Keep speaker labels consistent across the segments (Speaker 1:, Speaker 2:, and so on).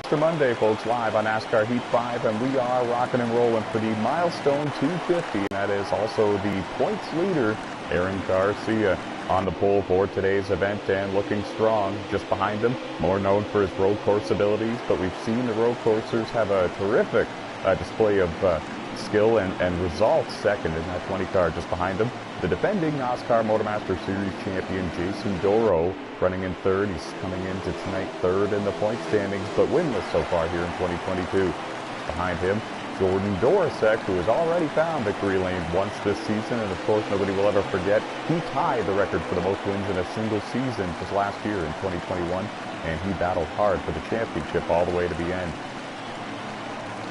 Speaker 1: Mr. Monday, folks, live on NASCAR Heat 5, and we are rocking and rolling for the Milestone 250. And that is also the points leader, Aaron Garcia, on the pole for today's event and looking strong. Just behind him, more known for his road course abilities, but we've seen the road coursers have a terrific display of skill and results. Second in that 20 car just behind him, the defending NOSSCAR Motormaster Series champion Jason Doro running in third. He's coming into tonight third in the point standings, but winless so far here in 2022. Behind him, Jordan Dorosek, who has already found victory lane once this season, and of course nobody will ever forget, he tied the record for the most wins in a single season just last year in 2021, and he battled hard for the championship all the way to the end.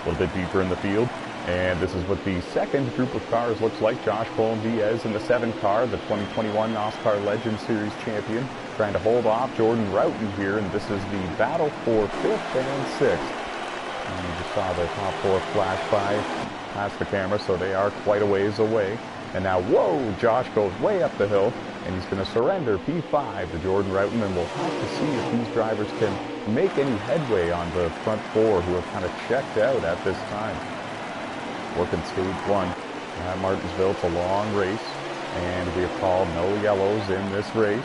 Speaker 1: A little bit deeper in the field, and this is what the second group of cars looks like. Josh Colin-Diaz in the 7 car, the 2021 NOSSCAR Legend Series champion, trying to hold off Jordan Roughton here, and this is the battle for 5th and 6th. And you just saw the top 4 flash by past the camera, so they are quite a ways away. And now, whoa, Josh goes way up the hill, and he's going to surrender P5 to Jordan Roughton, and we'll have to see if these drivers can make any headway on the front 4 who have kind of checked out at this time. Working stage 1 at Martinsville. It's a long race, and we have called no yellows in this race.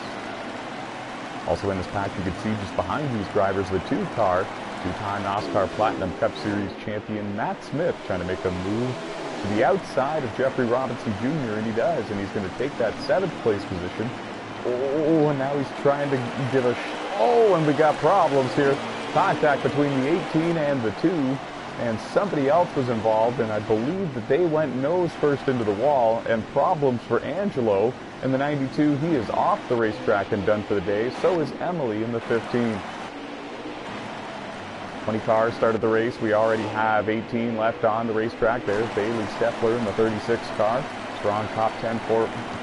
Speaker 1: Also in this pack, you can see just behind these drivers, the 2 car, two-time NOSSCAR Platinum Cup Series champion Matt Smith, trying to make a move to the outside of Jeffrey Robinson Jr., and he does, and he's going to take that 7th place position. Oh, and now he's trying to give a... Oh, and we got problems here. Contact between the 18 and the 2, and somebody else was involved, and I believe that they went nose first into the wall, and problems for Angelo in the 92. He is off the racetrack and done for the day. So is Emily in the 15. 20 cars started the race. We already have 18 left on the racetrack. There's Bailey Steffler in the 36 car. Strong top 10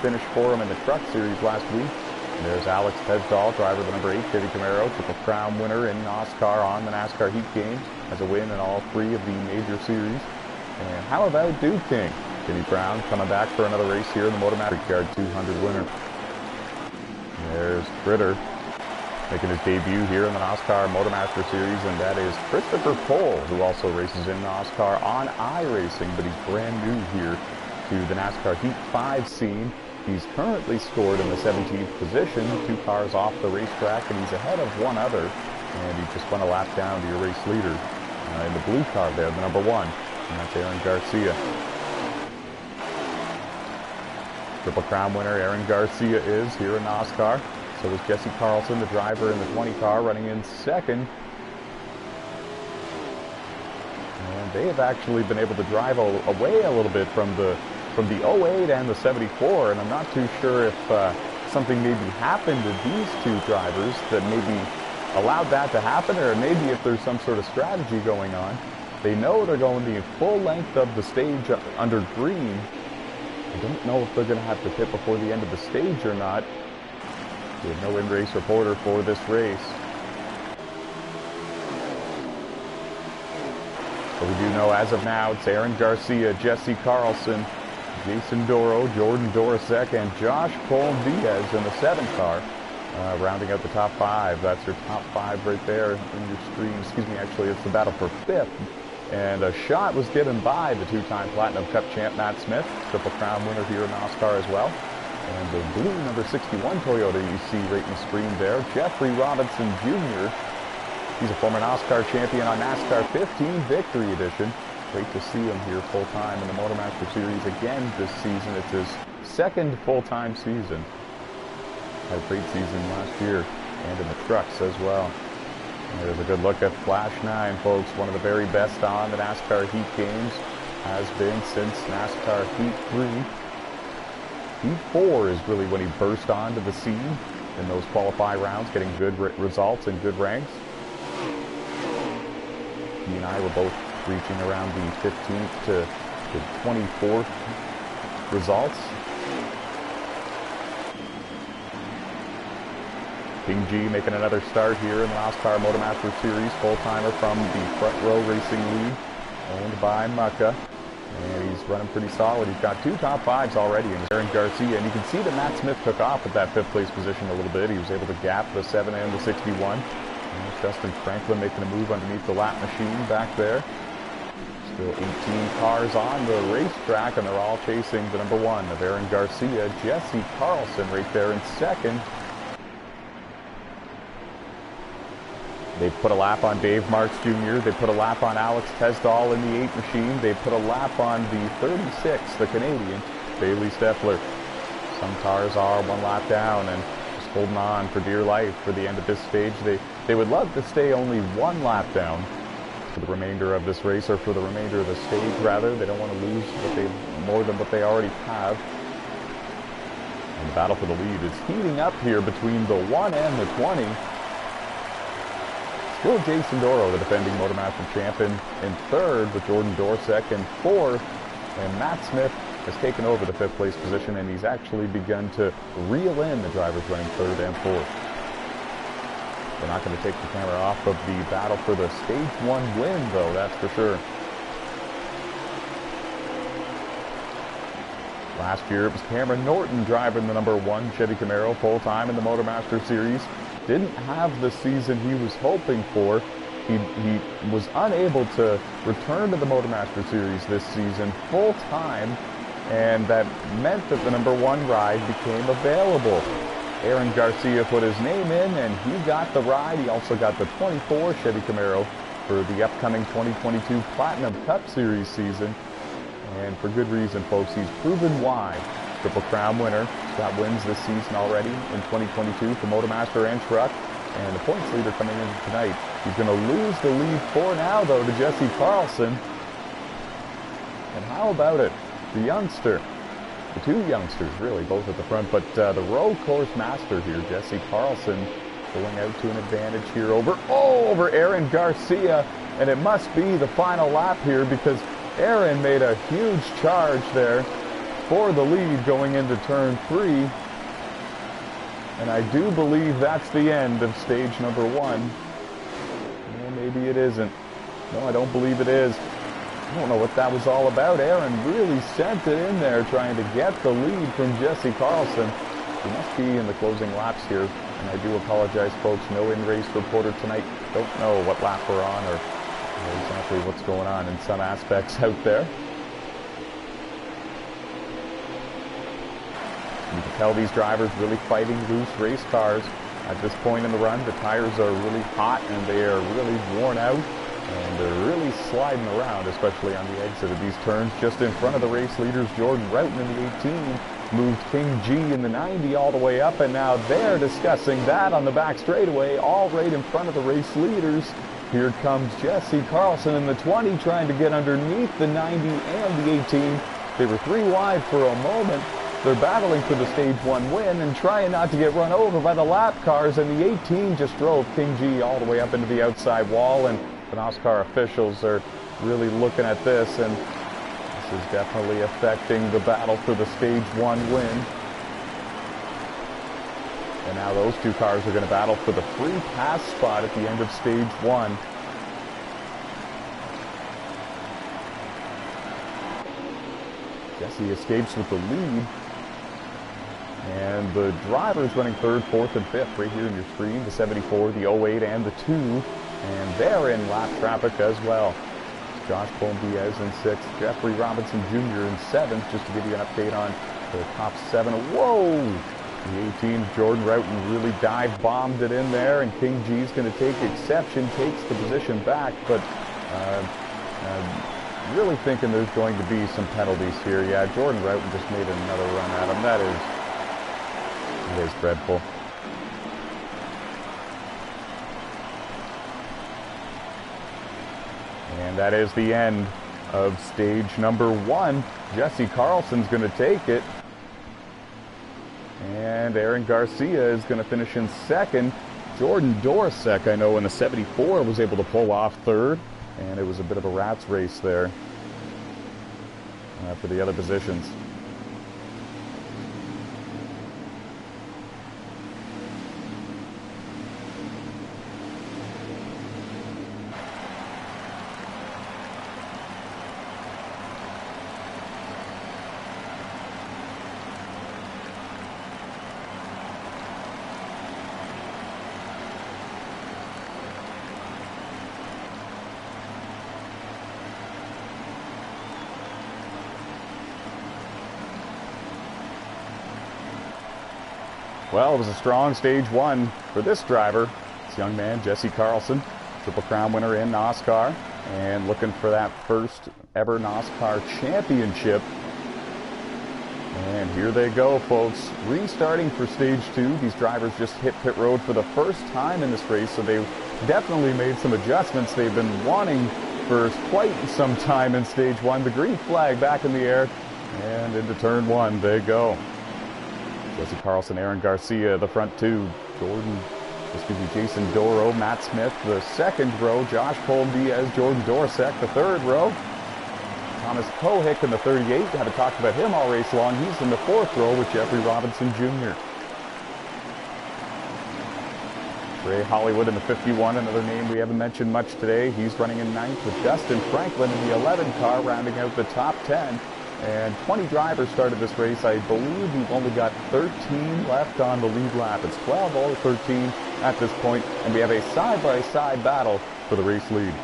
Speaker 1: finish for him in the Truck Series last week. And there's Alex Pesdal, driver of the number 8 Chevy Camaro, Triple Crown winner in NOSSCAR on the NASCAR Heat Games. Has a win in all 3 of the major series. And how about Duke King? Jimmy Brown coming back for another race here in the Motormatic Yard 200 winner. There's Critter making his debut here in the NOSSCAR Motormaster Series, and that is Christopher Cole, who also races in NOSSCAR on iRacing, but he's brand new here to the NASCAR Heat 5 scene. He's currently scored in the 17th position, 2 cars off the racetrack, and he's ahead of one other, and he just went a lap down to your race leader in the blue car there, the number 1, and that's Aaron Garcia. Triple Crown winner Aaron Garcia is here in NOSSCAR. So is Jesse Carlson, the driver in the 20 car, running in 2nd. And they have actually been able to drive away a little bit from the 08 and the 74, and I'm not too sure if something maybe happened to these 2 drivers that maybe allowed that to happen, or maybe if there's some sort of strategy going on. They know they're going the full length of the stage under green. I don't know if they're going to have to pit before the end of the stage or not. We have no in-race reporter for this race. But we do know as of now, it's Aaron Garcia, Jesse Carlson, Jason Doro, Jordan Dorosek, and Josh Colin-Diaz in the 7 car. Rounding out the top 5. That's your top 5 right there in your screen. Excuse me, actually, it's the battle for 5th. And a shot was given by the 2-time Platinum Cup champ Matt Smith, Triple Crown winner here in NOSSCAR as well. And the blue number 61 Toyota you see right in the screen there, Jeffrey Robinson Jr. He's a former NOSSCAR champion on NASCAR 15 Victory Edition. Great to see him here full-time in the Motormaster Series again this season. It's his 2nd full-time season. Had a great season last year, and in the trucks as well. And there's a good look at Flash 9, folks. One of the very best on the NASCAR Heat Games. Has been since NASCAR Heat 3. Heat 4 is really when he burst onto the scene in those qualify rounds, getting good results and good ranks. He and I were both reaching around the 15th to the 24th results. King G making another start here in the NOSSCAR Motormaster Series, full-timer from the Front Row Racing League, owned by Mucka. And he's running pretty solid. He's got 2 top 5s already in Aaron Garcia. And you can see that Matt Smith took off at that 5th place position a little bit. He was able to gap the 7 and the 61. And Justin Franklin making a move underneath the lap machine back there. Still 18 cars on the racetrack, and they're all chasing the number 1 of Aaron Garcia. Jesse Carlson right there in second. They put a lap on Dave Marks Jr. They put a lap on Alex Tesdall in the 8 machine. They put a lap on the 36, the Canadian, Bailey Steffler. Some cars are 1 lap down and just holding on for dear life for the end of this stage. They would love to stay only 1 lap down for the remainder of this race, or for the remainder of the stage rather. They don't want to lose more than what they already have. And the battle for the lead is heating up here between the 1 and the 20. Still Jason Doro, the defending Motormaster champion, in third, with Jordan Dorsek in fourth, and Matt Smith has taken over the 5th place position, and he's actually begun to reel in the drivers running third and fourth. They're not going to take the camera off of the battle for the stage 1 win, though, that's for sure. Last year, it was Cameron Norton driving the number 1 Chevy Camaro full-time in the Motormaster Series. Didn't have the season he was hoping for. He was unable to return to the Motormaster Series this season full-time, and that meant that the number 1 ride became available. Aaron Garcia put his name in, and he got the ride. He also got the 24 Chevy Camaro for the upcoming 2022 Platinum Cup Series season. And for good reason, folks. He's proven why. Triple Crown winner. He's got wins this season already in 2022 for Motormaster and Truck. And the points leader coming in tonight. He's going to lose the lead for now, though, to Jesse Carlson. And how about it? The youngster. The 2 youngsters, really, both at the front. But the road course master here, Jesse Carlson, pulling out to an advantage here over Aaron Garcia. And it must be the final lap here, because Aaron made a huge charge there for the lead going into turn 3. And I do believe that's the end of stage number 1. Well, maybe it isn't. No, I don't believe it is. I don't know what that was all about. Aaron really sent it in there trying to get the lead from Jesse Carlson. He must be in the closing laps here. And I do apologize, folks. No in-race reporter tonight. Don't know what lap we're on or exactly what's going on in some aspects out there. You can tell these drivers really fighting loose race cars at this point in the run. The tires are really hot and they are really worn out, and they're really sliding around, especially on the exit of these turns. Just in front of the race leaders, Jordan Roughton in the 18 moved King G in the 90 all the way up, and now they're discussing that on the back straightaway, all right in front of the race leaders. Here comes Jesse Carlson in the 20 trying to get underneath the 90 and the 18. They were 3 wide for a moment. They're battling for the stage 1 win and trying not to get run over by the lap cars, and the 18 just drove King G all the way up into the outside wall, and the NOSSCAR officials are really looking at this, and this is definitely affecting the battle for the stage 1 win. And now those 2 cars are going to battle for the free pass spot at the end of stage 1. Jesse escapes with the lead. And the drivers running 3rd, 4th, and 5th right here in your screen. The 74, the 08, and the 2. And they're in lap traffic as well. Josh Diaz in 6th. Jeffrey Robinson Jr. in 7th. Just to give you an update on the top 7. Whoa! The 18, Jordan Roughton, really dive-bombed it in there, and King G's going to take exception, takes the position back, but really thinking there's going to be some penalties here. Yeah, Jordan Roughton just made another run at him. That is dreadful. And that is the end of stage number 1. Jesse Carlson's going to take it. And Aaron Garcia is going to finish in 2nd. Jordan Dorsek, I know, in the 74 was able to pull off 3rd. And it was a bit of a rat's race there for the other positions. Well, it was a strong stage one for this driver. This young man, Jesse Carlson, Triple Crown winner in NOSSCAR, and looking for that first ever NOSSCAR championship. And here they go, folks, restarting for stage two. These drivers just hit pit road for the first time in this race, so they definitely made some adjustments they've been wanting for quite some time in stage one. The green flag back in the air, and into turn one they go. Jesse Carlson, Aaron Garcia, the front two. Jason Doro, Matt Smith, the second row. Josh Cole-Diaz, Jordan Dorsek, the third row. Thomas Kohick in the 38. Haven't talked about him all race long. He's in the fourth row with Jeffrey Robinson Jr. Ray Hollywood in the 51, another name we haven't mentioned much today. He's running in ninth with Dustin Franklin in the 11 car, rounding out the top 10. And 20 drivers started this race. I believe we've only got 13 left on the lead lap. It's 12 or 13 at this point, and we have a side-by-side battle for the race lead.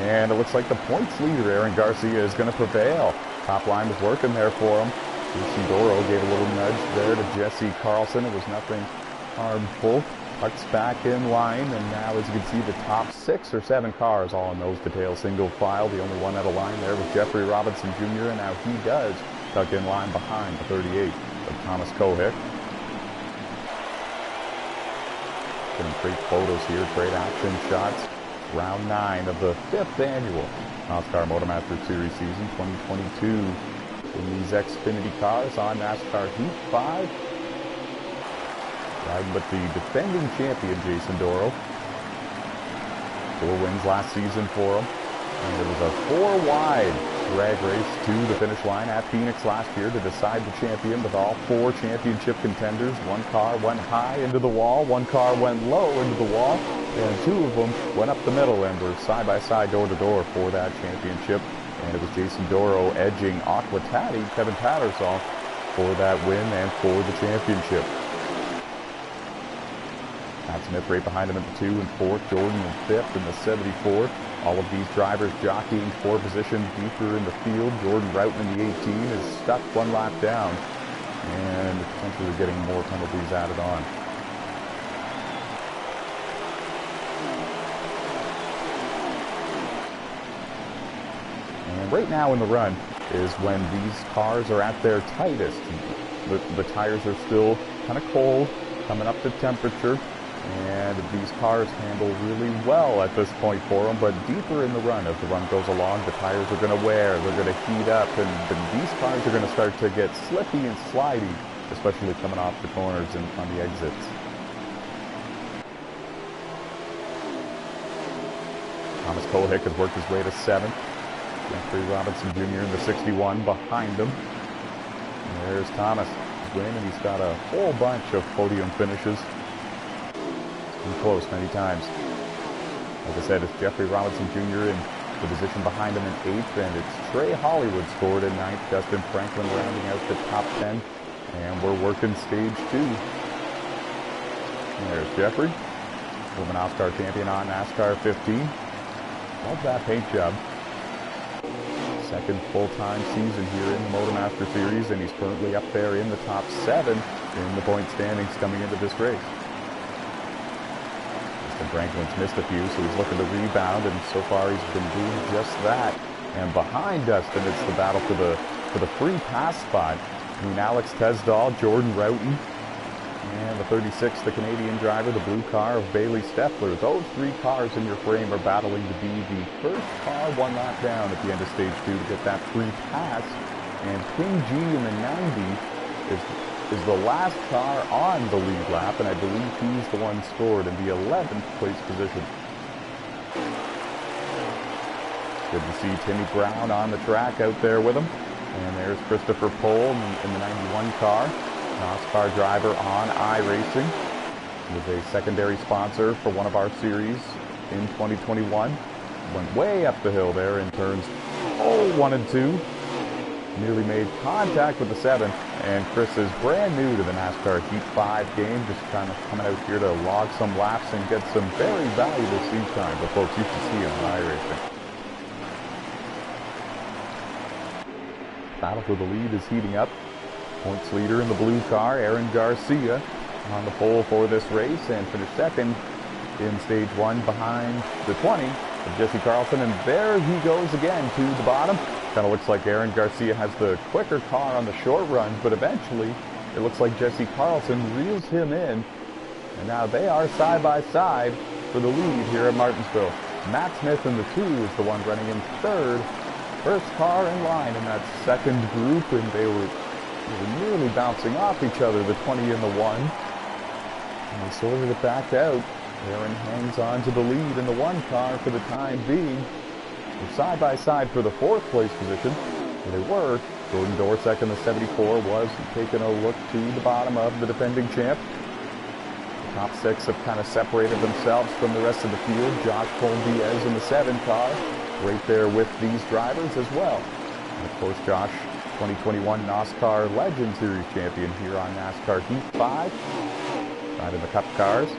Speaker 1: And it looks like the points leader, Aaron Garcia, is going to prevail. Top line was working there for him. Jason Doro gave a little nudge there to Jesse Carlson. It was nothing harmful. Tucks back in line, and now, as you can see, the top 6 or 7 cars all in nose to tail single file. The only one out of line there was Jeffrey Robinson Jr., and now he does tuck in line behind the 38 of Thomas Kohick. Getting great photos here, great action shots. Round 9 of the 5th annual NOSSCAR Motormaster Series season 2022. In these Xfinity cars on NASCAR Heat 5. Riding with the defending champion, Jason Doro. 4 wins last season for him. And it was a 4-wide drag race to the finish line at Phoenix last year to decide the champion, with all 4 championship contenders. 1 car went high into the wall, 1 car went low into the wall, and 2 of them went up the middle and were side by side, door to door for that championship. And it was Jason Doro edging Aqua Taddy, Kevin Tattersall, for that win and for the championship. Matt Smith right behind him at the 2 and 4th, Jordan in 5th in the 74. All of these drivers jockeying for position deeper in the field. Jordan Roughton in the 18 is stuck 1 lap down and potentially getting more penalties added on. And right now in the run is when these cars are at their tightest. The tires are still kind of cold, coming up to temperature, and these cars handle really well at this point for them. But deeper in the run, as the run goes along, the tires are going to wear, they're going to heat up, and these cars are going to start to get slippy and slidey, especially coming off the corners and on the exits. Thomas Kohick has worked his way to 7th. Jeffrey Robinson Jr. in the 61 behind him. And there's Thomas. Win, and he's got a whole bunch of podium finishes. It's been close many times. Like I said, it's Jeffrey Robinson Jr. in the position behind him in 8th, and it's Trey Hollywood scored in 9th. Dustin Franklin rounding out the top 10, and we're working stage 2. And there's Jeffrey, former NOSSCAR champion on NASCAR 15. Love that paint job. Second full-time season here in the Motormaster Series, and he's currently up there in the top 7 in the point standings coming into this race. Dustin Franklin's missed a few, so he's looking to rebound, and so far he's been doing just that. And behind Dustin, it's the battle for the free pass spot between Alex Tesdall, Jordan Roughton, and the 36, the Canadian driver, the blue car of Bailey Steffler. Those 3 cars in your frame are battling to be the first car 1 lap down at the end of stage 2 to get that free pass. And King G in the 90 is the last car on the lead lap, and I believe he's the one scored in the 11th place position. Good to see Timmy Brown on the track out there with him. And there's Christopher Pohl in the 91 car. NOSSCAR driver on iRacing, was a secondary sponsor for one of our series in 2021. Went way up the hill there in turns 1 and 2. Nearly made contact with the 7, And Chris is brand new to the NASCAR Heat 5 game, just kind of coming out here to log some laps and get some very valuable seat time. But folks, you should see him on iRacing. Battle for the lead is heating up. Points leader in the blue car, Aaron Garcia, on the pole for this race and finished second in stage 1 behind the 20 of Jesse Carlson. And there he goes again to the bottom. Kind of looks like Aaron Garcia has the quicker car on the short runs, but eventually it looks like Jesse Carlson reels him in. And now they are side by side for the lead here at Martinsville. Matt Smith in the 2 is the one running in third. First car in line in that second group, and they were nearly bouncing off each other, the 20 and the 1. And they sorted it back out. Aaron hangs on to the lead in the 1 car for the time being. They're side by side for the 4th place position. Where they were. Jordan Dorsek in the 74 was taking a look to the bottom of the defending champ. The top 6 have kind of separated themselves from the rest of the field. Josh Colm-Diaz in the 7 car, right there with these drivers as well. And of course, Josh, 2021 NOSSCAR Legend Series champion here on NASCAR Heat 5. Riding the Cup cars.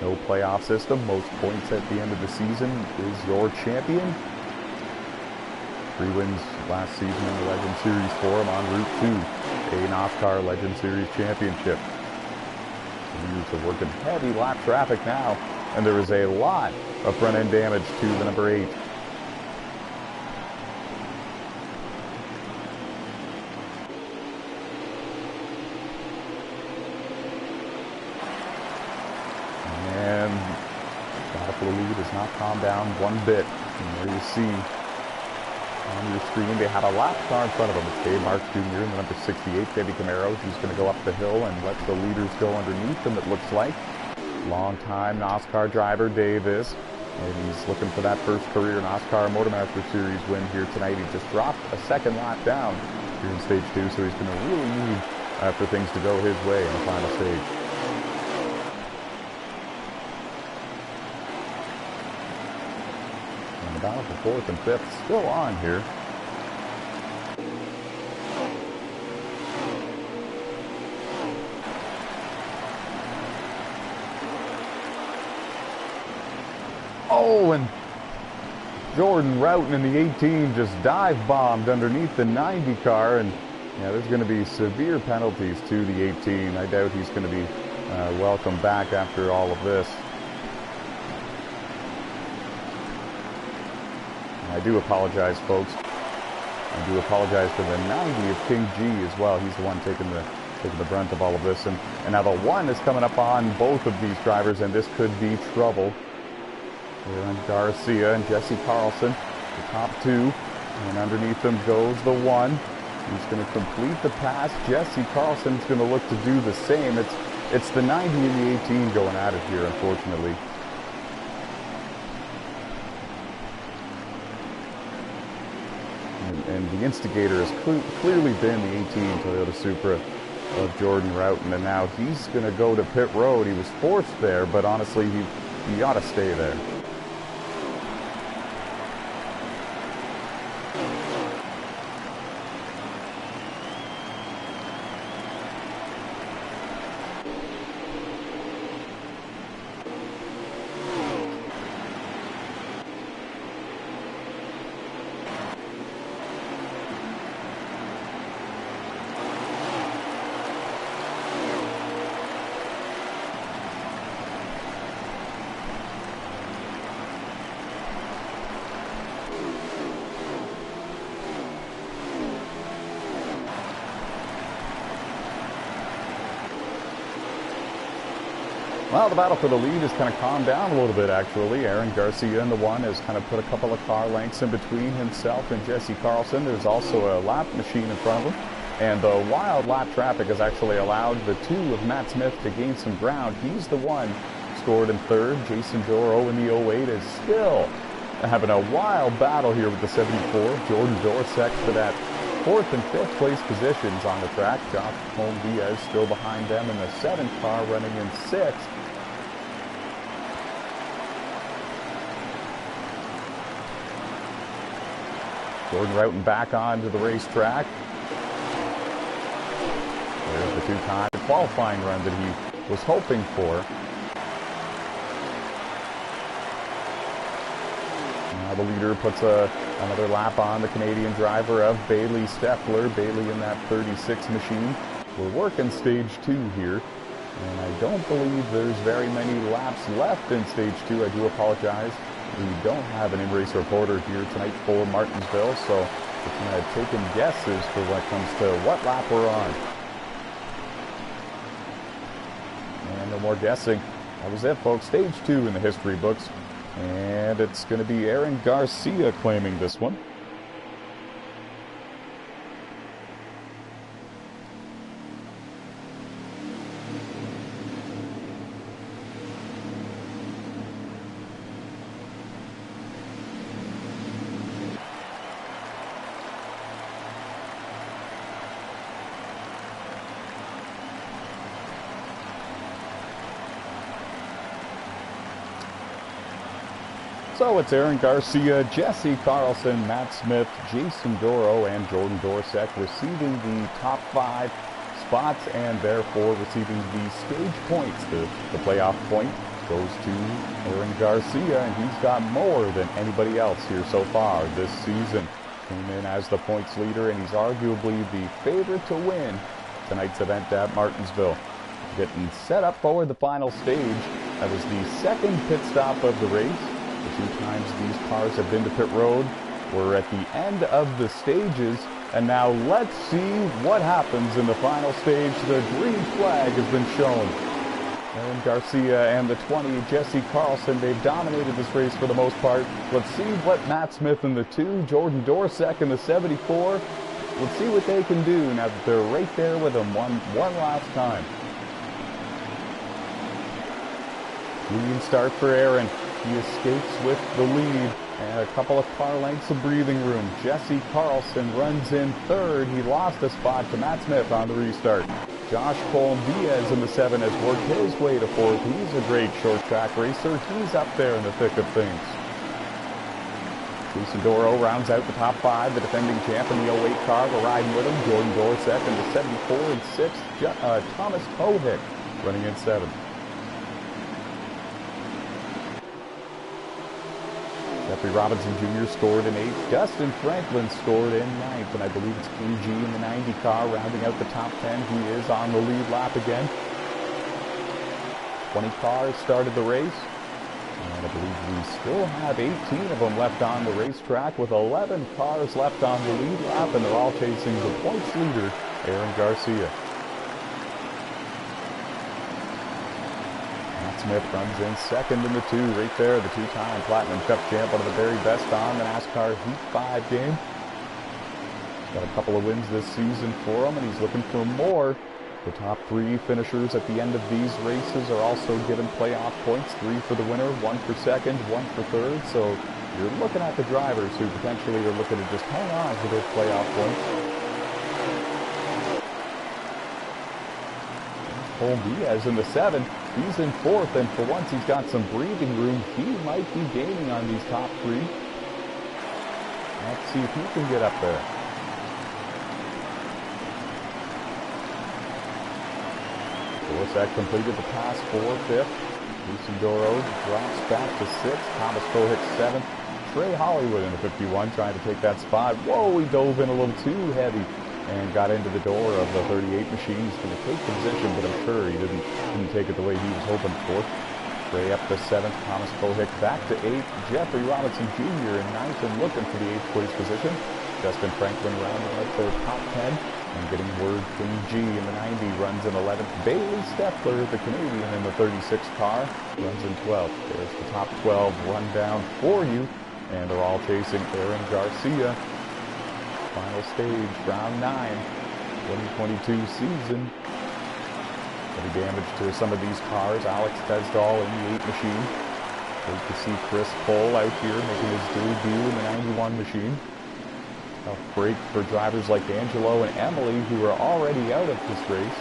Speaker 1: No playoff system. Most points at the end of the season is your champion. 3 wins last season in the Legend Series for him en route to a NOSSCAR Legend Series championship. The leaders are working heavy lap traffic now, and there is a lot of front end damage to the number 8. And battle for the lead has not calmed down one bit. And there you see on your screen, they have a lap car in front of them. It's Dave Marks Jr. in the number 68 Chevy Camaro. He's going to go up the hill and let the leaders go underneath him, it looks like. Long-time NOSSCAR driver, Dave is. And he's looking for that first career NOSSCAR Motormaster Series win here tonight. He just dropped a second lap down here in stage 2, so he's going to really need for things to go his way in the final stage. And the battle for 4th and 5th still on here. Oh, and Jordan Roughton in the 18 just dive-bombed underneath the 90 car, and yeah, there's going to be severe penalties to the 18. I doubt he's going to be welcome back after all of this. And I do apologize, folks. I do apologize for the 90 of King G as well. He's the one taking the brunt of all of this. And now the 1 is coming up on both of these drivers, and this could be trouble. Aaron Garcia and Jesse Carlson, the top 2, and underneath them goes the 1. He's going to complete the pass. Jesse Carlson's going to look to do the same. It's the 90 and the 18 going at it here, unfortunately. And the instigator has clearly been the 18 Toyota Supra of Jordan Roughton, and now he's going to go to pit road. He was forced there, but honestly, he ought to stay there. Well, the battle for the lead has kind of calmed down a little bit, actually. Aaron Garcia in the 1 has kind of put a couple of car lengths in between himself and Jesse Carlson. There's also a lap machine in front of him. And the wild lap traffic has actually allowed the 2 of Matt Smith to gain some ground. He's the 1 scored in 3rd. Jason Doro in the 08 is still having a wild battle here with the 74. Jordan Dorsek for that 4th and 5th place positions on the track. Josh Colm-Diaz still behind them in the 7th car, running in 6th. Jordan Roughton back onto the racetrack. two-time qualifying run that he was hoping for. Now the leader puts another lap on the Canadian driver of Bailey Steffler. Bailey in that 36 machine. We're working stage 2 here, and I don't believe there's very many laps left in stage 2. I do apologize. We don't have an in-race reporter here tonight for Martinsville, so we're kind of taking guesses for what comes to what lap we're on. And no more guessing. That was it, folks. Stage 2 in the history books. And it's going to be Aaron Garcia claiming this one. So it's Aaron Garcia, Jesse Carlson, Matt Smith, Jason Doro, and Jordan Dorsek receiving the top 5 spots and therefore receiving the stage points. The playoff point goes to Aaron Garcia, and he's got more than anybody else here so far this season. Came in as the points leader, and he's arguably the favorite to win tonight's event at Martinsville. Getting set up for the final stage. That was the second pit stop of the race. The 2 times these cars have been to pit road. We're at the end of the stages, and now let's see what happens in the final stage. The green flag has been shown. Aaron Garcia and the 20, Jesse Carlson, they've dominated this race for the most part. Let's see what Matt Smith in the 2, Jordan Dorsek in the 74. Let's see what they can do now that they're right there with him one last time. Clean start for Aaron. He escapes with the lead and a couple of car lengths of breathing room. Jesse Carlson runs in 3rd. He lost a spot to Matt Smith on the restart. Josh Colm-Diaz in the 7 has worked his way to 4th. He's a great short track racer. He's up there in the thick of things. Jason Doro rounds out the top 5. The defending champ in the 08 car. We're riding with him. Jordan Dorsek in the 74 and 6th. Thomas Kohick running in 7th. Jeffrey Robinson Jr. scored in 8th. Dustin Franklin scored in 9th. And I believe it's KG in the 90 car rounding out the top 10. He is on the lead lap again. 20 cars started the race. And I believe we still have 18 of them left on the racetrack with 11 cars left on the lead lap. And they're all chasing the points leader, Aaron Garcia. Smith runs in 2nd in the 2, right there, the 2-time Platinum Cup champ, one of the very best on the NASCAR Heat 5 game. Got a couple of wins this season for him, and he's looking for more. The top 3 finishers at the end of these races are also given playoff points, 3 for the winner, 1 for 2nd, 1 for 3rd. So you're looking at the drivers who potentially are looking to just hang on to those playoff points. Colm-Diaz in the 7. He's in 4th, and for once he's got some breathing room. He might be gaining on these top 3. Let's see if he can get up there. Dorsek completed the pass for 5th. Jason Doro drops back to 6th. Thomas Kohick 7th. Trey Hollywood in the 51 trying to take that spot. Whoa, he dove in a little too heavy and got into the door of the 38 machine. He's going to take the position, but I'm sure he didn't take it the way he was hoping for. Trey up to 7th, Thomas Kohick back to 8th, Jeffrey Robinson Jr. in 9th and looking for the 8th place position. Justin Franklin rounding out the top 10 and getting word from G in the 90 runs in 11th. Bailey Steffler, the Canadian in the 36 car, runs in 12th. There's the top 12 rundown for you, and they're all chasing Aaron Garcia. Final stage, round 9, 2022 season. Any damage to some of these cars. Alex Tesdall in the 8 machine. Great to see Chris Cole out here making his debut in the 91 machine. Tough break for drivers like Angelo and Emily, who are already out of this race.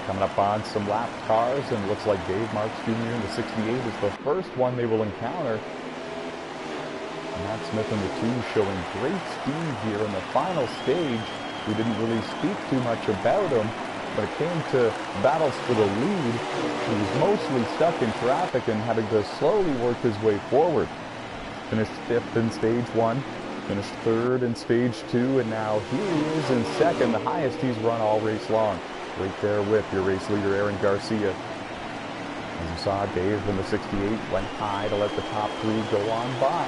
Speaker 1: Coming up on some lap cars, and looks like Dave Marks Jr. in the 68 is the first one they will encounter. Matt Smith in the 2 showing great speed here in the final stage. We didn't really speak too much about him. When it came to battles for the lead, he was mostly stuck in traffic and having to slowly work his way forward. Finished 5th in stage 1, finished 3rd in stage 2, and now here he is in 2nd, the highest he's run all race long. Right there with your race leader, Aaron Garcia. As you saw, Dave in the 68 went high to let the top 3 go on by.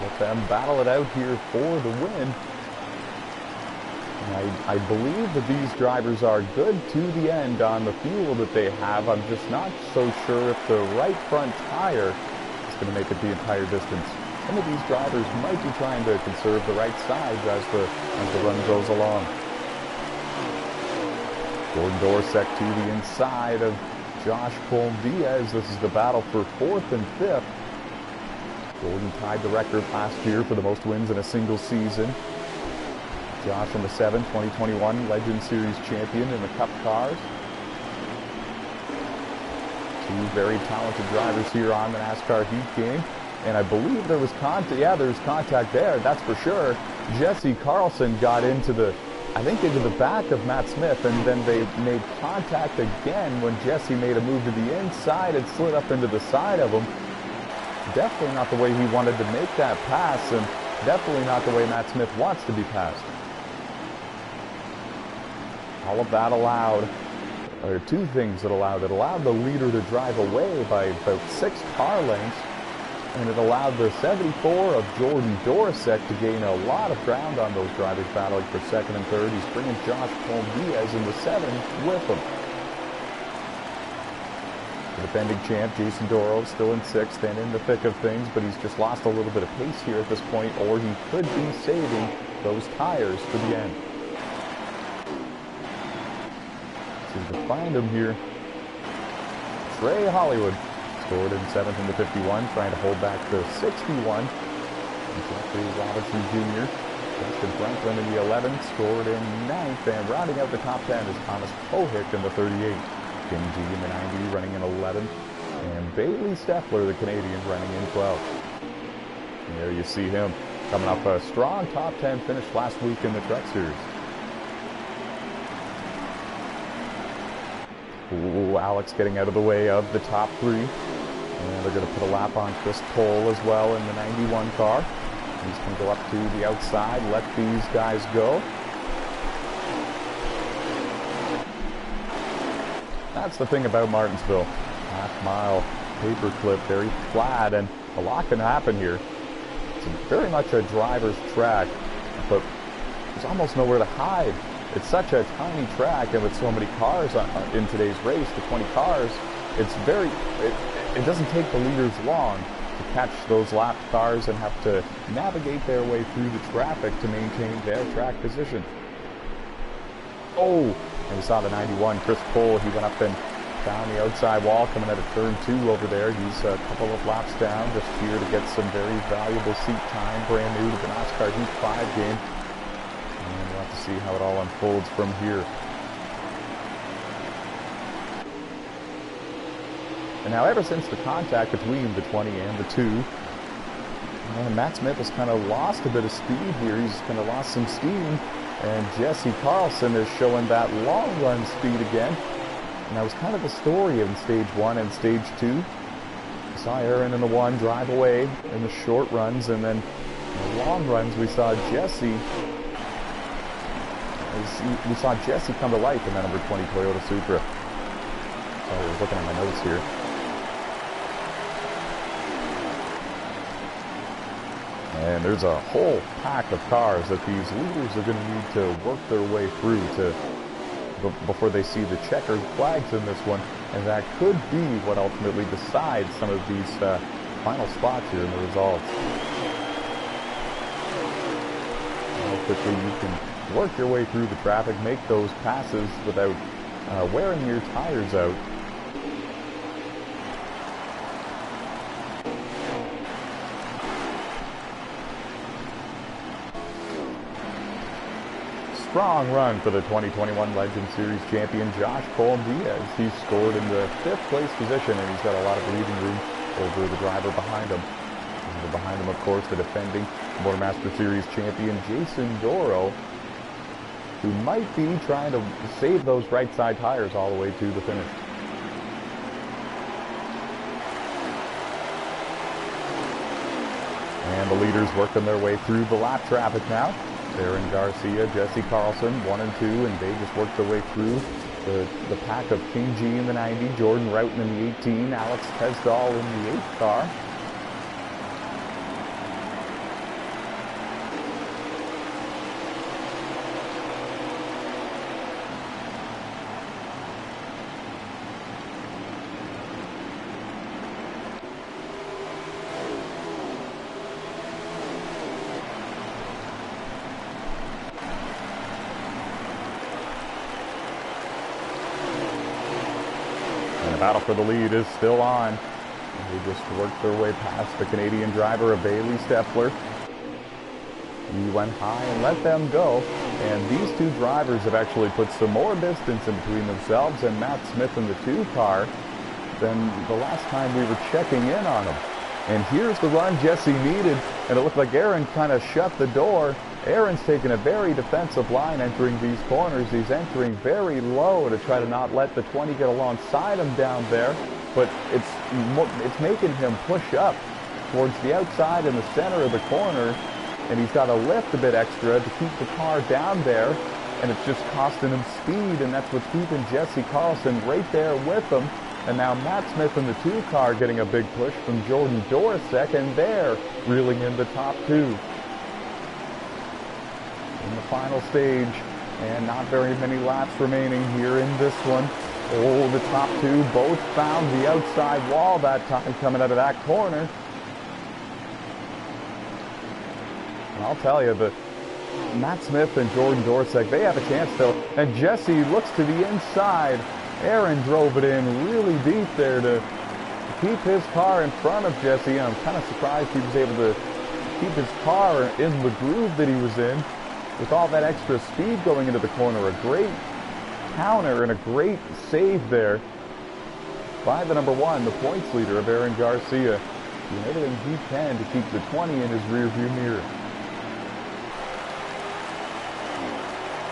Speaker 1: Let them battle it out here for the win. I believe that these drivers are good to the end on the fuel that they have. I'm just not so sure if the right front tire is going to make it the entire distance. Some of these drivers might be trying to conserve the right sides as the run goes along. Jordan Dorsek to the inside of Josh Colm-Diaz. This is the battle for 4th and 5th. Jordan tied the record last year for the most wins in a single season. Josh in the 7, 2021 Legend Series champion in the Cup cars. 2 very talented drivers here on the NASCAR Heat game. And I believe there was contact. Yeah, there's contact there, that's for sure. Jesse Carlson got into the back of Matt Smith, and then they made contact again when Jesse made a move to the inside and slid up into the side of him. Definitely not the way he wanted to make that pass, and definitely not the way Matt Smith wants to be passed. All of that allowed, or 2 things that allowed. It allowed the leader to drive away by about 6 car lengths, and it allowed the 74 of Jordan Dorsek to gain a lot of ground on those drivers battling for 2nd and 3rd. He's bringing Josh Colm-Diaz in the 7 with him. The defending champ, Jason Doro, still in 6th and in the thick of things, but he's just lost a little bit of pace here at this point, or he could be saving those tires for the end. See to find him here. Trey Hollywood scored in 7th in the 51, trying to hold back the 61. Jeffrey Robinson Jr. Justin Franklin in the 11th, scored in 9th, and rounding out the top 10 is Thomas Pohick in the 38. Jimmy G in the 90, running in 11th, and Bailey Steffler, the Canadian, running in 12th. And there you see him coming off a strong top 10 finish last week in the Truck Series. Ooh, Alex getting out of the way of the top 3. And they're going to put a lap on Chris Cole as well in the 91 car. He's going to go up to the outside, let these guys go. That's the thing about Martinsville. Half-mile paperclip, very flat, and a lot can happen here. It's very much a driver's track, but there's almost nowhere to hide. It's such a tiny track, and with so many cars in today's race, the 20 cars, it doesn't take the leaders long to catch those lapped cars and have to navigate their way through the traffic to maintain their track position. Oh, and we saw the 91, Chris Cole, he went up and down the outside wall coming out of turn 2 over there. He's a couple of laps down, just here to get some very valuable seat time, brand new to the NASCAR Heat 5 game. And we'll have to see how it all unfolds from here. And now ever since the contact between the 20 and the 2, Matt Smith has kind of lost a bit of speed here. He's kind of lost some steam. And Jesse Carlson is showing that long run speed again. And that was kind of the story in stage 1 and stage 2. We saw Aaron in the 1 drive away in the short runs, and then in the long runs we saw Jesse come to life in that number 20 Toyota Supra. Sorry, I was looking at my notes here. And there's a whole pack of cars that these leaders are going to need to work their way through before they see the checkered flags in this one. And that could be what ultimately decides some of these final spots here in the results. How quickly you can work your way through the traffic, make those passes without wearing your tires out. Strong run for the 2021 Legend Series champion Josh Colm-Diaz. He scored in the 5th place position, and he's got a lot of breathing room over the driver behind him. Behind him, of course, the defending Motormaster Series champion, Jason Doro, who might be trying to save those right side tires all the way to the finish. And the leaders working their way through the lap traffic now. Aaron Garcia, Jesse Carlson, 1 and 2, and they just worked their way through the pack of King G in the 90, Jordan Roughton in the 18, Alex Tesdall in the 8th car. Battle for the lead is still on. They just worked their way past the Canadian driver of Bailey Steffler. He went high and let them go. And these two drivers have actually put some more distance in between themselves and Matt Smith in the 2 car than the last time we were checking in on them. And here's the run Jesse needed, and it looked like Aaron kind of shut the door. Aaron's taking a very defensive line entering these corners. He's entering very low to try to not let the 20 get alongside him down there, but it's making him push up towards the outside in the center of the corner, and he's got to lift a bit extra to keep the car down there, and it's just costing him speed, and that's what's keeping Jesse Carlson right there with him. And now Matt Smith in the 2 car getting a big push from Jordan Dorosek, and they're reeling in the top 2. In the final stage, and not very many laps remaining here in this one. Oh, the top 2 both found the outside wall that time coming out of that corner. And I'll tell you, Matt Smith and Jordan Dorosek, they have a chance though. And Jesse looks to the inside. Aaron drove it in really deep there to keep his car in front of Jesse. I'm kind of surprised he was able to keep his car in the groove that he was in with all that extra speed going into the corner. A great counter and a great save there by the number 1, the points leader of Aaron Garcia, doing everything he can to keep the 20 in his rearview mirror.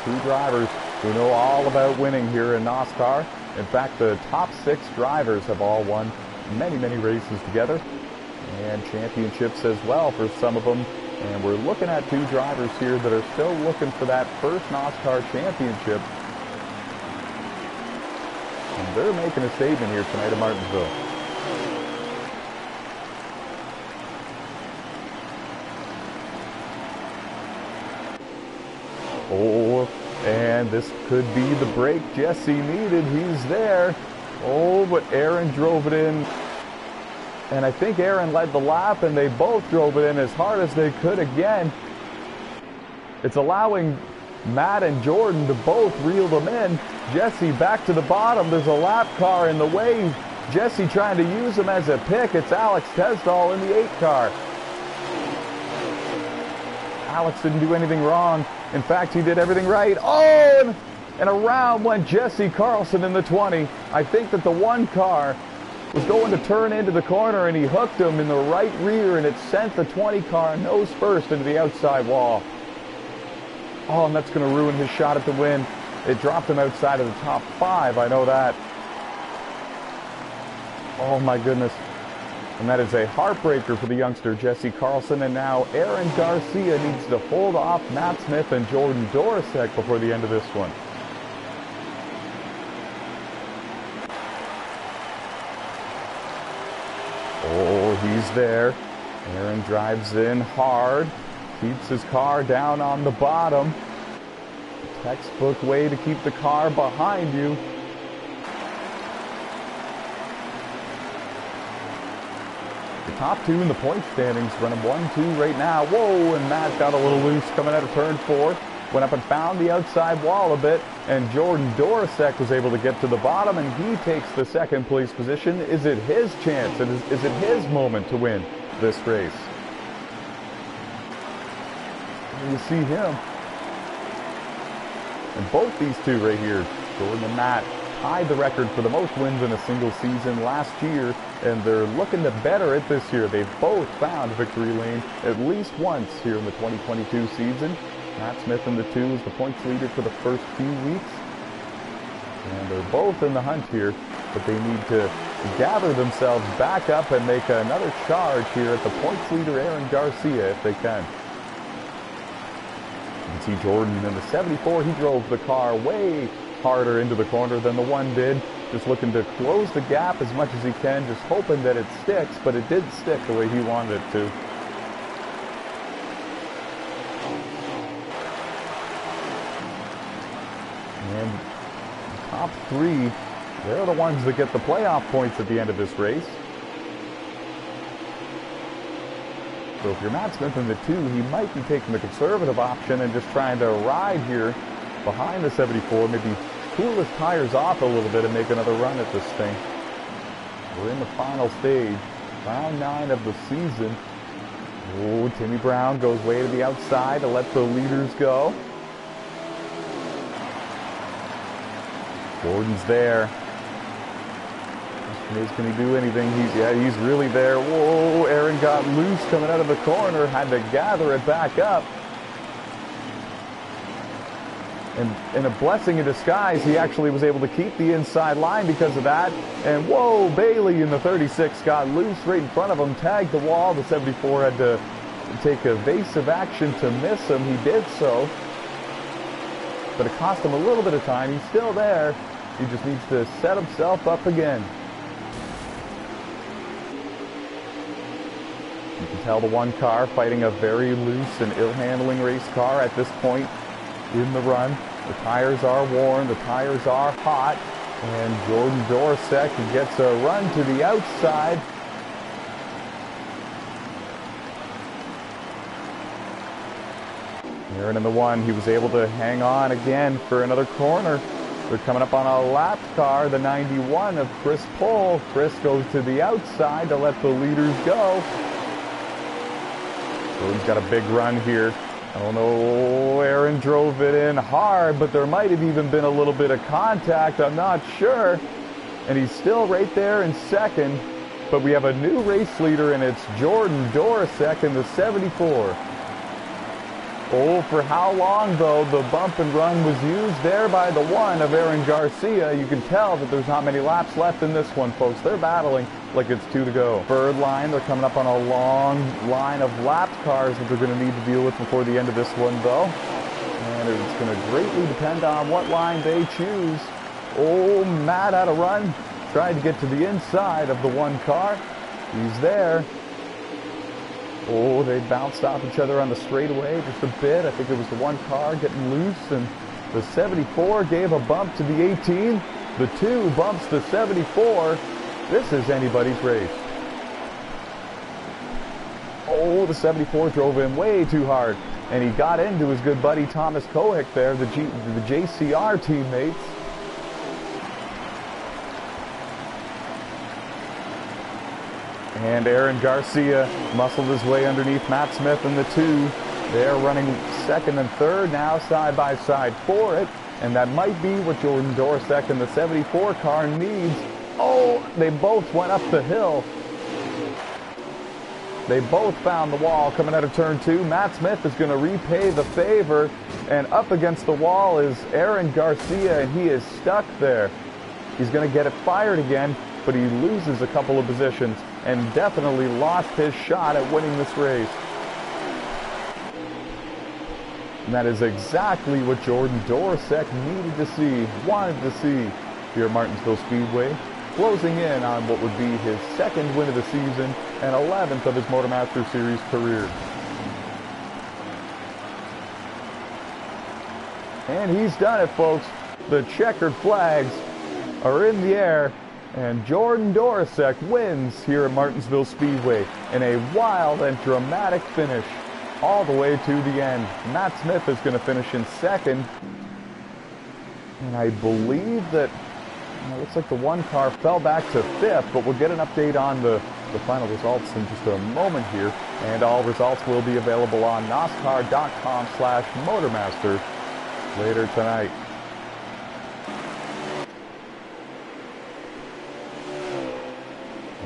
Speaker 1: 2 drivers who know all about winning here in NOSSCAR. In fact, the top 6 drivers have all won many, many races together, and championships as well for some of them. And we're looking at 2 drivers here that are still looking for that first NOSSCAR championship. And they're making a statement here tonight at Martinsville. Oh, and this could be the break Jesse needed. He's there. Oh, but Aaron drove it in. And I think Aaron led the lap, and they both drove it in as hard as they could again. It's allowing Matt and Jordan to both reel them in. Jesse back to the bottom. There's a lap car in the way. Jesse trying to use him as a pick. It's Alex Tesdall in the 8 car. Alex didn't do anything wrong. In fact, he did everything right. Oh, and around went Jesse Carlson in the 20. I think that the 1 car was going to turn into the corner, and he hooked him in the right rear, and it sent the 20 car nose first into the outside wall. Oh, and that's going to ruin his shot at the win. It dropped him outside of the top 5, I know that. Oh my goodness. And that is a heartbreaker for the youngster Jesse Carlson, and now Aaron Garcia needs to hold off Matt Smith and Jordan Dorosek before the end of this one. Oh, he's there. Aaron drives in hard, keeps his car down on the bottom. Textbook way to keep the car behind you. The top 2 in the point standings running 1-2 right now. Whoa, and Matt got a little loose coming out of turn 4. Went up and found the outside wall a bit, and Jordan Dorosek was able to get to the bottom, and he takes the 2nd place position. Is it his chance? Is it his moment to win this race? And you see him. And both these 2 right here, Jordan and Matt, tied the record for the most wins in a single season last year, and they're looking to better it this year. They've both found victory lane at least once here in the 2022 season. Matt Smith in the 2 is the points leader for the first few weeks. And they're both in the hunt here, but they need to gather themselves back up and make another charge here at the points leader, Aaron Garcia, if they can. You can see Jordan in the 74. He drove the car way harder into the corner than the 1 did. Just looking to close the gap as much as he can, just hoping that it sticks, but it did stick the way he wanted it to. And the top 3, they're the ones that get the playoff points at the end of this race. So if you're Matt Smith in the 2, he might be taking the conservative option and just trying to ride here behind the 74, maybe cool his tires off a little bit and make another run at this thing. We're in the final stage, round 9 of the season. Oh, Timmy Brown goes way to the outside to let the leaders go. Jordan's there. Can he do anything? He's really there. Whoa, Aaron got loose coming out of the corner, had to gather it back up. And in a blessing in disguise, he actually was able to keep the inside line because of that. And whoa, Bailey in the 36 got loose right in front of him, tagged the wall. The 74 had to take evasive action to miss him. He did so, but it cost him a little bit of time. He's still there. He just needs to set himself up again. You can tell the 1 car fighting a very loose and ill-handling race car at this point in the run. The tires are worn, the tires are hot, and Jordan Dorosek gets a run to the outside. Aaron in the 1, he was able to hang on again for another corner. They're coming up on a lapped car, the 91 of Chris Pohl. Chris goes to the outside to let the leaders go. Jordan's got a big run here. I don't know, Aaron drove it in hard, but there might have even been a little bit of contact, I'm not sure. And he's still right there in second, but we have a new race leader, and it's Jordan Dorosek in the 74. Oh, for how long, though, the bump and run was used there by the 1 of Aaron Garcia. You can tell that there's not many laps left in this one, folks. They're battling like it's 2 to go. Third line, they're coming up on a long line of lapped cars that they're going to need to deal with before the end of this one, though. And it's going to greatly depend on what line they choose. Oh, Matt had a run. Tried to get to the inside of the 1 car. He's there. Oh, they bounced off each other on the straightaway just a bit. I think it was the 1 car getting loose, and the 74 gave a bump to the 18. The 2 bumps the 74. This is anybody's race. Oh, the 74 drove in way too hard, and he got into his good buddy Thomas Kohik there, the JCR teammates. And Aaron Garcia muscled his way underneath Matt Smith in the 2. They're running second and third now, side by side for it. And that might be what Jordan Dorosek in the 74 car needs. Oh, they both went up the hill. They both found the wall coming out of turn 2. Matt Smith is going to repay the favor. And up against the wall is Aaron Garcia, and he is stuck there. He's going to get it fired again, but he loses a couple of positions and definitely lost his shot at winning this race. And that is exactly what Jordan Dorosek needed to see, wanted to see here at Martinsville Speedway, closing in on what would be his 2nd win of the season and 11th of his Motormaster Series career. And he's done it, folks. The checkered flags are in the air, and Jordan Dorosek wins here at Martinsville Speedway in a wild and dramatic finish all the way to the end. Matt Smith is going to finish in 2nd, and I believe that it looks like the 1 car fell back to 5th, but we'll get an update on the final results in just a moment here, and all results will be available on NOSSCAR.com/Motormaster later tonight.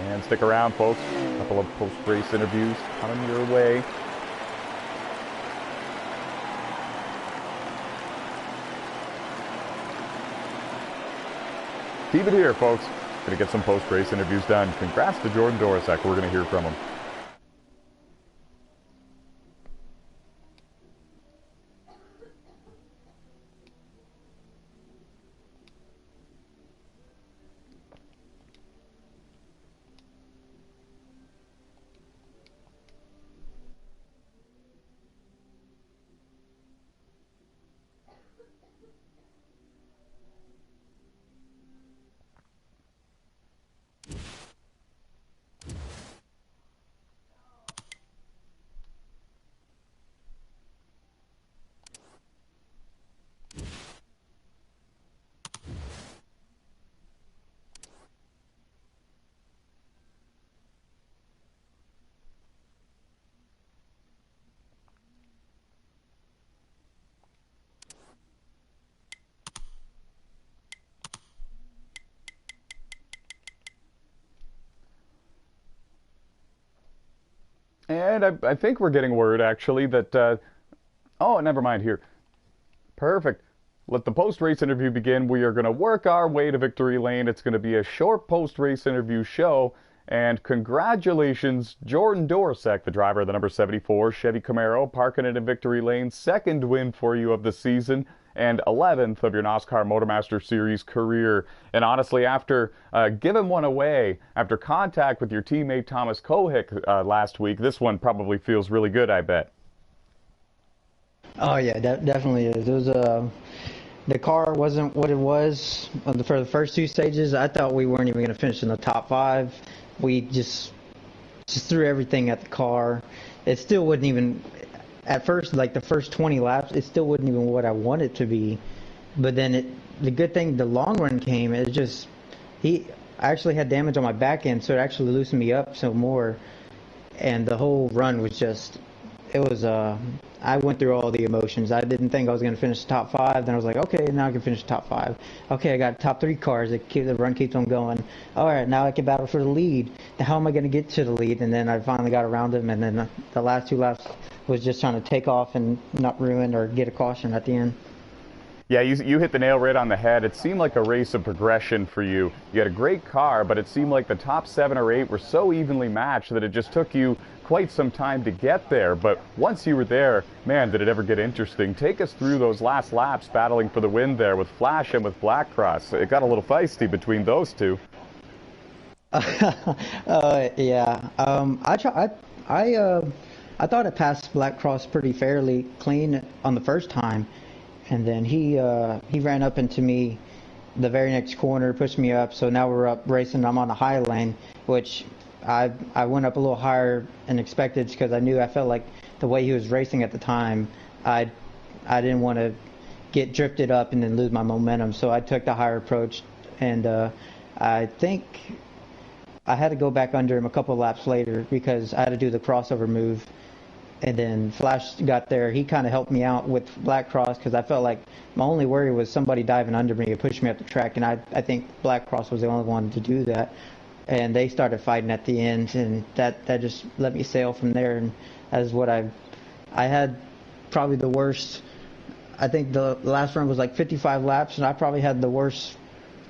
Speaker 1: And stick around, folks. A couple of post-race interviews coming your way. Keep it here, folks. Going to get some post-race interviews done. Congrats to Jordan Dorosek. We're going to hear from him. And I think we're getting word, actually, that... oh, never mind here. Perfect. Let the post-race interview begin. We are going to work our way to victory lane. It's going to be a short post-race interview show. And congratulations, Jordan Dorosek, the driver of the number 74 Chevy Camaro, parking it in victory lane. Second win for you of the season, and 11th of your NOSSCAR Motormaster Series career. And honestly, after giving one away, after contact with your teammate Thomas Kohick last week, this one probably feels really good, I bet.
Speaker 2: Oh yeah, definitely is. It was the car wasn't what it was for the first two stages. I thought we weren't even going to finish in the top 5. We just threw everything at the car. It still wouldn't even, at first, like the first 20 laps, it still wasn't even what I wanted it to be. But then the good thing, the long run came. It just, I actually had damage on my back end, so it actually loosened me up some more. And the whole run was just, it was, I went through all the emotions. I didn't think I was going to finish the top 5. Then I was like, okay, now I can finish the top 5. Okay, I got top 3 cars. The run keeps on going. All right, now I can battle for the lead. How am I going to get to the lead? And then I finally got around him. And then the last 2 laps was just trying to take off and not ruin or get a caution at the end.
Speaker 1: Yeah, you hit the nail right on the head. It seemed like a race of progression for you. You had a great car, but it seemed like the top 7 or 8 were so evenly matched that it just took you quite some time to get there. But once you were there, man, did it ever get interesting. Take us through those last laps battling for the win there with Flash and with Black Cross. It got a little feisty between those two.
Speaker 2: Yeah. I thought I passed Black Cross pretty fairly clean on the first time. And then he ran up into me the very next corner, pushed me up. So now we're up racing. I'm on the high lane, which I went up a little higher than expected because I felt like the way he was racing at the time, I didn't want to get drifted up and then lose my momentum. So I took the higher approach, and I think I had to go back under him a couple of laps later because I had to do the crossover move. And then Flash got there. He kind of helped me out with Black Cross because I felt like my only worry was somebody diving under me and pushing me up the track. And I think Black Cross was the only one to do that. And they started fighting at the end, and that just let me sail from there. And as what I had probably the worst. I think the last run was like 55 laps, and I probably had the worst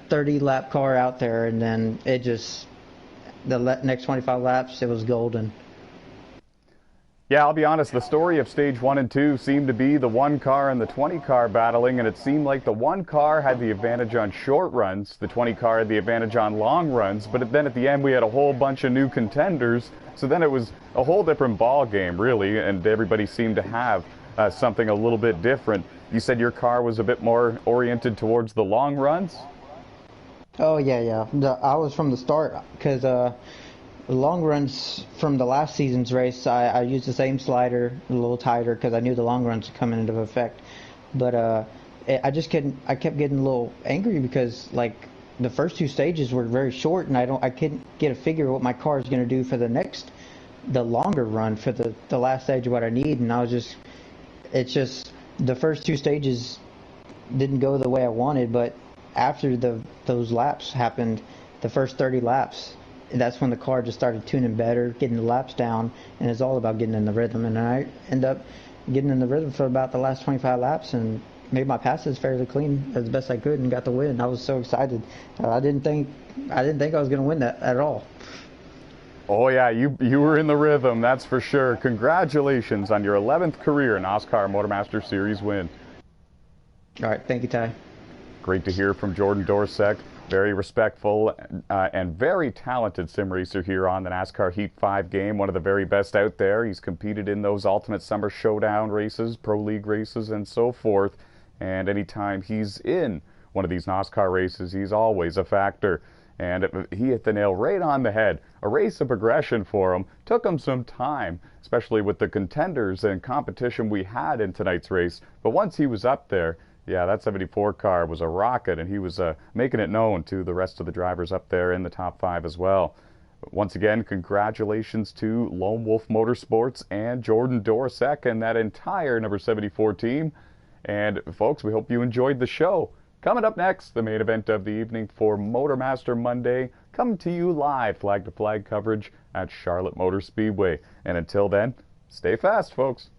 Speaker 2: 30-lap car out there. And then it just the next 25 laps, it was golden.
Speaker 1: Yeah, I'll be honest, the story of stage 1 and 2 seemed to be the 1 car and the 20 car battling, and it seemed like the 1 car had the advantage on short runs, the 20 car had the advantage on long runs, but then at the end we had a whole bunch of new contenders, so then it was a whole different ball game, really, and everybody seemed to have something a little bit different. You said your car was a bit more oriented towards the long runs?
Speaker 2: Oh, yeah. I was from the start, because the long runs from the last season's race, I used the same slider, a little tighter, because I knew the long runs were coming into effect. But I kept getting a little angry because like the first 2 stages were very short, and I couldn't get a figure of what my car is going to do for the longer run for the last stage of what I need. And it's just the first 2 stages didn't go the way I wanted, but after those laps happened, the first 30 laps, that's when the car just started tuning better, getting the laps down, and it's all about getting in the rhythm. And I end up getting in the rhythm for about the last 25 laps and made my passes fairly clean as best I could and got the win. I was so excited. I didn't think I was going to win that at all.
Speaker 1: Oh yeah, you were in the rhythm, that's for sure. Congratulations on your 11th career NOSSCAR Motormaster Series win.
Speaker 2: All right, thank you, Ty.
Speaker 1: Great to hear from Jordan Dorsek. Very respectful and very talented sim racer here on the NASCAR Heat 5 game. One of the very best out there. He's competed in those Ultimate Summer Showdown races, Pro League races, and so forth. And anytime he's in one of these NOSSCAR races, he's always a factor. And he hit the nail right on the head. A race of progression for him. Took him some time, especially with the contenders and competition we had in tonight's race. But once he was up there, yeah, that 74 car was a rocket, and he was making it known to the rest of the drivers up there in the top 5 as well. Once again, congratulations to Lone Wolf Motorsports and Jordan Dorsek and that entire number 74 team. And folks, we hope you enjoyed the show. Coming up next, the main event of the evening for Motormaster Monday, coming to you live, flag-to-flag coverage at Charlotte Motor Speedway. And until then, stay fast, folks.